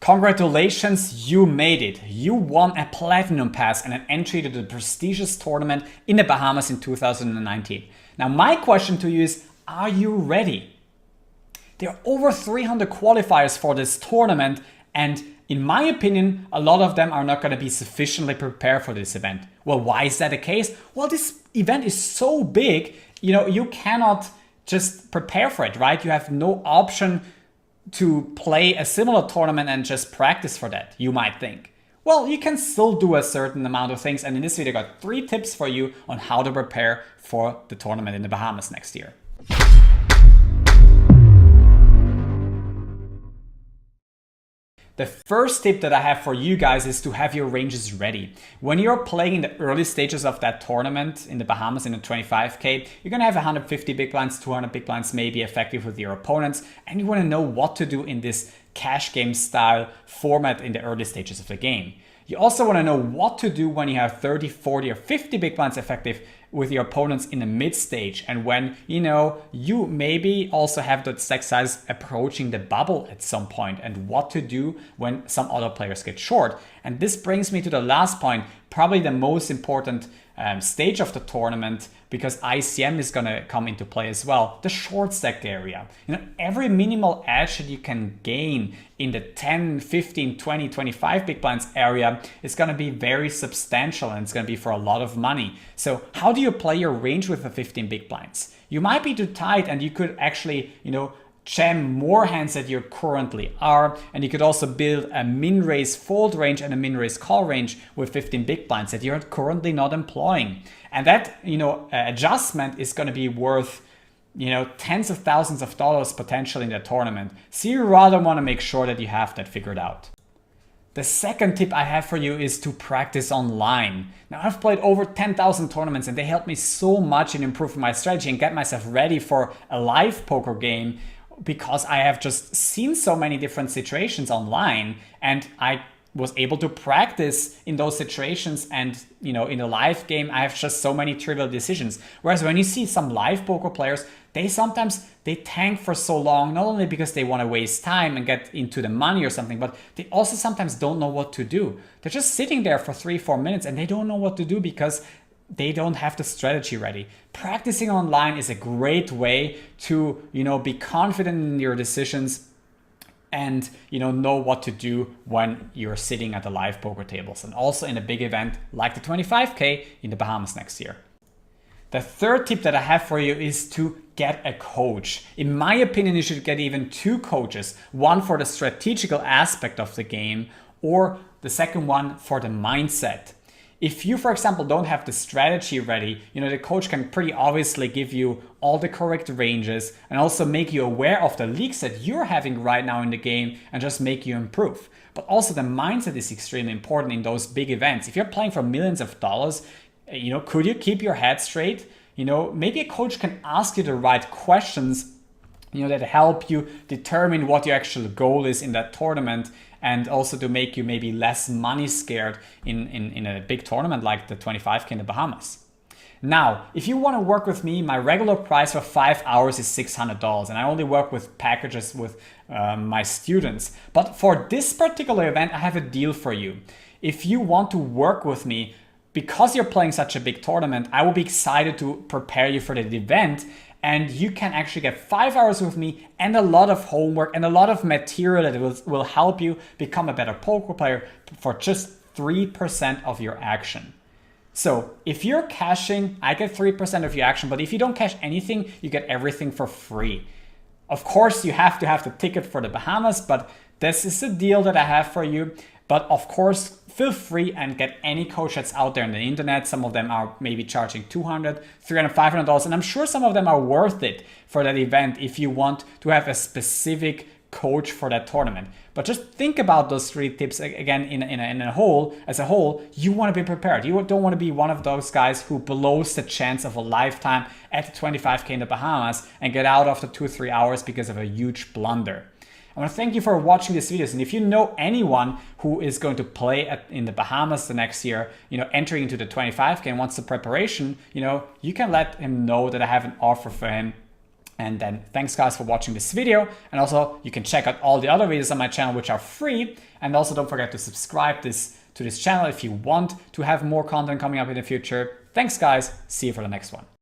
Congratulations, you made it. You won a Platinum Pass and an entry to the prestigious tournament in the Bahamas in 2019. Now my question to you is, are you ready? There are over 300 qualifiers for this tournament, and in my opinion, a lot of them are not going to be sufficiently prepared for this event. Well, why is that the case? Well, this event is so big, you cannot just prepare for it, right? You have no option to play a similar tournament and just practice for that, you might think. Well, you can still do a certain amount of things, and in this video I got 3 tips for you on how to prepare for the tournament in the Bahamas next year. The first tip that I have for you guys is to have your ranges ready. When you're playing in the early stages of that tournament in the Bahamas in the 25K, you're gonna have 150 big blinds, 200 big blinds maybe effective with your opponents, and you wanna know what to do in this cash game style format in the early stages of the game. You also wanna know what to do when you have 30, 40, or 50 big blinds effective with your opponents in the mid stage, and when you maybe also have the stack size approaching the bubble at some point, and what to do when some other players get short. And this brings me to the last point, probably the most important stage of the tournament, because ICM is going to come into play as well, the short stack area. Every minimal edge that you can gain in the 10, 15, 20, 25 big blinds area is going to be very substantial, and it's going to be for a lot of money. So how do you play your range with the 15 big blinds? You might be too tight, and you could actually, jam more hands that you currently are, and you could also build a min-raise fold range and a min-raise call range with 15 big blinds that you're currently not employing. And that adjustment is going to be worth tens of thousands of dollars potentially in the tournament. So you rather want to make sure that you have that figured out. The second tip I have for you is to practice online. Now, I've played over 10,000 tournaments, and they helped me so much in improving my strategy and get myself ready for a live poker game, because I have just seen so many different situations online, and I was able to practice in those situations. And in a live game, I have just so many trivial decisions. Whereas when you see some live poker players, they tank for so long, not only because they want to waste time and get into the money or something, but they also sometimes don't know what to do. They're just sitting there for 3-4 minutes and they don't know what to do because they don't have the strategy ready. Practicing online is a great way to, be confident in your decisions and, know what to do when you're sitting at the live poker tables, and also in a big event like the 25K in the Bahamas next year. The third tip that I have for you is to get a coach. In my opinion, you should get even 2 coaches, one for the strategical aspect of the game, or the second one for the mindset. If you, for example, don't have the strategy ready, the coach can pretty obviously give you all the correct ranges and also make you aware of the leaks that you're having right now in the game and just make you improve. But also the mindset is extremely important in those big events. If you're playing for millions of dollars, could you keep your head straight? Maybe a coach can ask you the right questions, that help you determine what your actual goal is in that tournament, and also to make you maybe less money scared in a big tournament like the 25K in the Bahamas. Now, if you want to work with me, my regular price for 5 hours is $600, and I only work with packages with my students. But for this particular event, I have a deal for you. If you want to work with me, because you're playing such a big tournament, I will be excited to prepare you for the event. And you can actually get 5 hours with me and a lot of homework and a lot of material that will help you become a better poker player for just 3% of your action. So if you're cashing, I get 3% of your action, but if you don't cash anything, you get everything for free. Of course, you have to have the ticket for the Bahamas, but this is a deal that I have for you. But of course, feel free and get any coach that's out there on the internet. Some of them are maybe charging $200, $300, $500, and I'm sure some of them are worth it for that event if you want to have a specific coach for that tournament. But just think about those 3 tips again as a whole. You want to be prepared. You don't want to be one of those guys who blows the chance of a lifetime at the 25K in the Bahamas and get out after 2-3 hours because of a huge blunder. I want to thank you for watching this video. And if you know anyone who is going to play in the Bahamas the next year, entering into the 25K and wants the preparation, you can let him know that I have an offer for him And then thanks guys for watching this video. And also you can check out all the other videos on my channel, which are free. And also don't forget to subscribe to this channel if you want to have more content coming up in the future. Thanks guys. See you for the next one.